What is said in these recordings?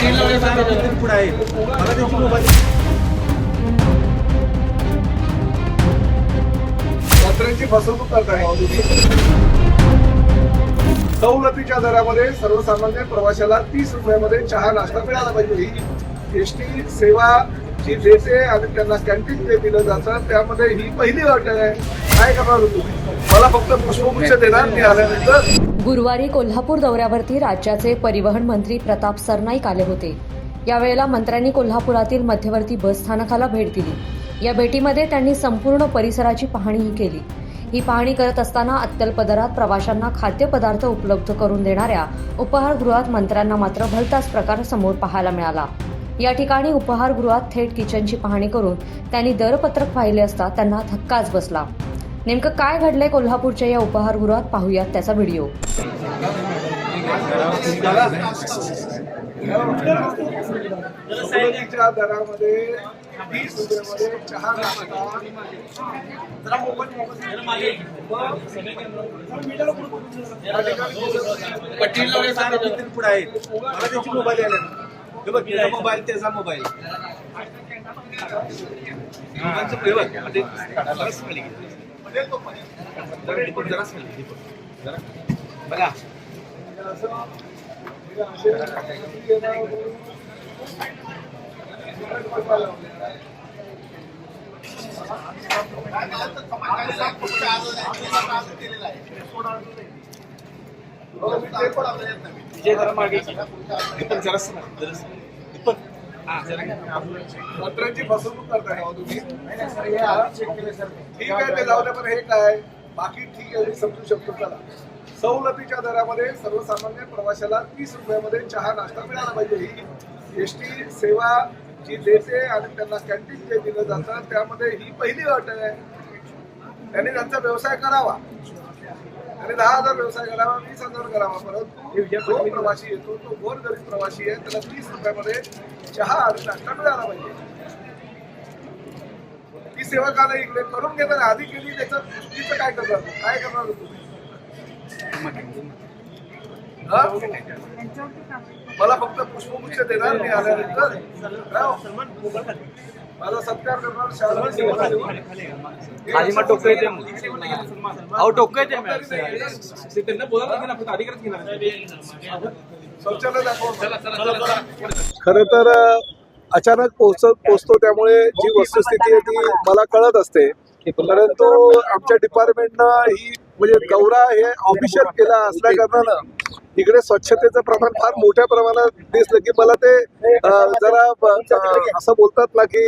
पुढे आहे मला त्यांची मोबाईल मंत्र्यांची फसवणूक करताय. सवलतीच्या दरामध्ये सर्वसामान्य प्रवाशाला 30 रुपयामध्ये चहा नाश्ता मिळाला पाहिजे. ही एसटी सेवा जी देते आणि त्यांना कॅन्टीन जे दिलं जातं त्यामध्ये ही पहिली अट आहे. काय करणार होतो मला फक्त पुष्पगुच्छ देणार मी आल्यानंतर. गुरुवारी कोल्हापूर दौऱ्यावरती राज्याचे परिवहन मंत्री प्रताप सरनाईक आले होते. यावेळेला मंत्र्यांनी कोल्हापुरातील मध्यवर्ती बस स्थानकाला भेट दिली. या भेटीमध्ये त्यांनी संपूर्ण परिसराची पाहणीही केली. ही पाहणी करत असताना अत्यल्प दरात प्रवाशांना खाद्यपदार्थ उपलब्ध करून देणाऱ्या उपाहारगृहात मंत्र्यांना मात्र भलताच प्रकार समोर पाहायला मिळाला. या ठिकाणी उपाहारगृहात थेट किचनची पाहणी करून त्यांनी दरपत्रक पाहिले असता त्यांना धक्काच बसला. नेमकं काय घडलंय कोल्हापूरच्या या उपाहारगृहात पाहूयात त्याचा व्हिडिओ. सवलतीच्या दरामध्ये 30 रुपयामध्ये चहा नाश्ता पुढे आहे मला त्यांची मोबाईल आल्या हे बघ मोबाईल त्याचा मोबाईल बघा मंत्र्यांची फसवणूक करताय तुम्ही. ठीक आहे ते जाऊ द्या पण हे काय बाकी ठीक आहे मी समजू शकतो. चला सवलतीच्या दरामध्ये सर्वसामान्य प्रवाशाला 30 रुपयामध्ये चहा नाश्ता मिळाला पाहिजे. ही एसटी सेवा जी देते आणि त्यांना कॅन्टीन जे दिलं जातं त्यामध्ये ही पहिली अट आहे. त्यांनी त्यांचा व्यवसाय करावा. आणि 10,000 व्यवसाय करावा 20,000 करावा. परंतु जो प्रवासी येतो तो गोरगरीब प्रवासी आहे त्याला 30 रुपयामध्ये चहा आणि नाश्ता मिळाला पाहिजे. ती सेवा का नाही इकडे करून घेताना आधी केली त्याचं चुकीचं काय करणार काय करणार तुम्ही. मला फक्त पुष्पगुच्छ देणार मी आल्यानंतर माझा सत्कार करणार शौचालय दाखव. खरं तर अचानक पोहोचतो त्यामुळे जी वस्तुस्थिती आहे ती मला कळत असते. परंतु आमच्या डिपार्टमेंटनं ही म्हणजे दौरा हे ऑफिशियल केला असल्या कारणानं इकडे स्वच्छतेचं प्रमाण फार मोठ्या प्रमाणात दिसलं की मला ते जरा असं बोलतात ना की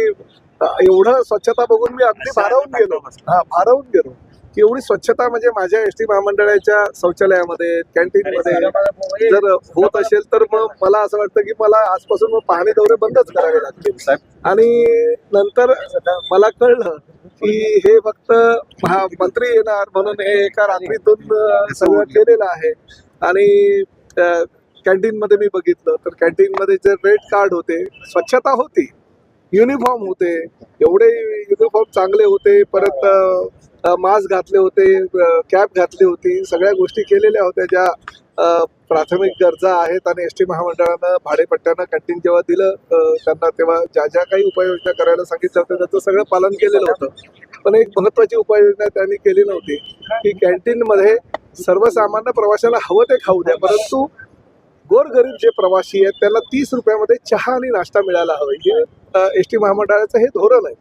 एवढं स्वच्छता बघून मी अगदी भारावून गेलो की एवढी स्वच्छता म्हणजे माझ्या एसटी महामंडळाच्या शौचालयामध्ये कॅन्टीनमध्ये जर होत असेल तर मग मला असं वाटतं की मला आजपासून मग पाहणी दौरे बंदच करावे लागतील साहेब. आणि नंतर मला कळलं की हे फक्त मंत्री येणार म्हणून हे एका रात्रीतून सगळं केलेलं आहे. आणि कॅन्टीन मध्ये मी बघितलं तर कॅन्टीन मध्ये जे रेड कार्ड होते स्वच्छता होती, युनिफॉर्म होते, एवढे युनिफॉर्म चांगले होते, परत मास्क घातले होते, कॅप घातली होती, सगळ्या गोष्टी केलेल्या होत्या ज्या प्राथमिक गरजा आहेत. आणि एसटी महामंडळानं भाडेपट्ट्यानं कॅन्टीन जेव्हा दिलं त्यांना तेव्हा ज्या ज्या काही उपाययोजना करायला सांगितलं होतं त्याचं सगळं पालन केलेलं होतं. पण एक महत्वाची उपाययोजना त्यांनी केली नव्हती की कॅन्टीन मध्ये सर्वसामान्य प्रवाशाला हवं ते खाऊ द्या परंतु गोरगरीब जे प्रवासी आहेत त्यांना 30 रुपयामध्ये चहा आणि नाश्ता मिळायला हवा. हे एसटी महामंडळाचं हे धोरण आहे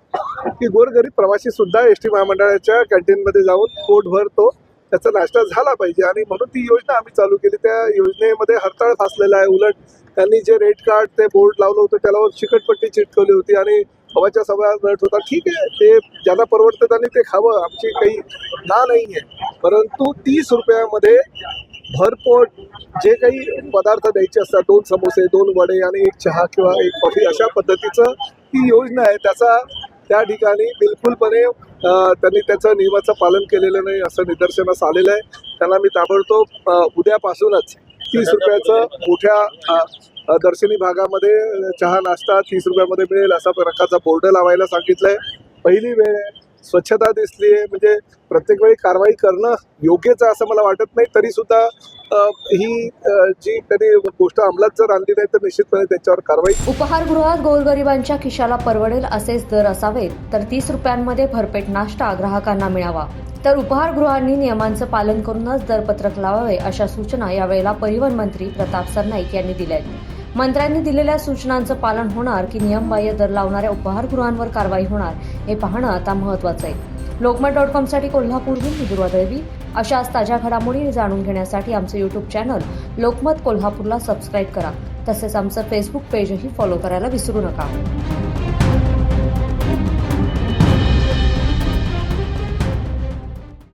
की गोरगरीब प्रवासी सुद्धा एसटी महामंडळाच्या कॅन्टीनमध्ये जाऊन पोट भरतो त्याचा नाश्ता झाला पाहिजे. आणि म्हणून ती योजना आम्ही चालू केली. त्या योजनेमध्ये हरताळ फासलेला आहे. उलट त्यांनी जे रेड कार्ड ते बोर्ड लावलं होतं त्याला चिकटपट्टी चिटकवली होती आणि हवाच्या सभा मिळत होता. ठीक आहे ते ज्यांना परवडतं त्यांनी ते खावं आमची काही ना नाही आहे. परंतु 30 रुपयामध्ये भरपोट जे काही पदार्थ द्यायचे असतात 2 समोसे 2 वडे आणि 1 चहा किंवा 1 कॉफी अशा पद्धतीचं ही योजना आहे. त्याचा त्या ठिकाणी बिलकुलपणे त्यांनी त्याचं नियमाचं पालन केलेलं नाही असं निदर्शनास आलेलं आहे. त्यांना मी ताबडतोब उद्यापासूनच 30 रुपयाचं मोठ्या दर्शनी भागामध्ये चहा नाश्ता 30 रुपयामध्ये मिळेल असा प्रकारचा बोर्ड लावायला सांगितलंय. पहिली वेळ आहे, स्वच्छता दिसली आहे, म्हणजे प्रत्येक वेळी कारवाई करणं योग्यच आहे असं मला वाटत नाही. तरी सुद्धा ही जी त्यांनी गोष्ट अंमलात जर आणली नाही तर निश्चितपणे त्यांच्यावर कारवाई. उपहारगृहात गोरगरिबांच्या खिशाला परवडेल असेच दर असावेत, तर 30 रुपयांमध्ये भरपेट नाश्ता ग्राहकांना मिळावा. तर उपहारगृहांनी नियमांचं पालन करूनच दरपत्रक लावावे अशा सूचना यावेळेला परिवहन मंत्री प्रताप सरनाईक यांनी दिल्या आहेत. मंत्र्यांनी दिलेल्या सूचनांचं पालन होणार की नियमबाह्य दर लावणाऱ्या उपहारगृहांवर कारवाई होणार हे पाहणं आता महत्त्वाचं आहे. लोकमत.com साठी कोल्हापूरहून मी दुर्वा दळवी. अशाच ताज्या घडामोडी जाणून घेण्यासाठी आमचं यूट्यूब चॅनल लोकमत कोल्हापूरला सबस्क्राईब करा. तसेच आमचं फेसबुक पेजही फॉलो करायला विसरू नका.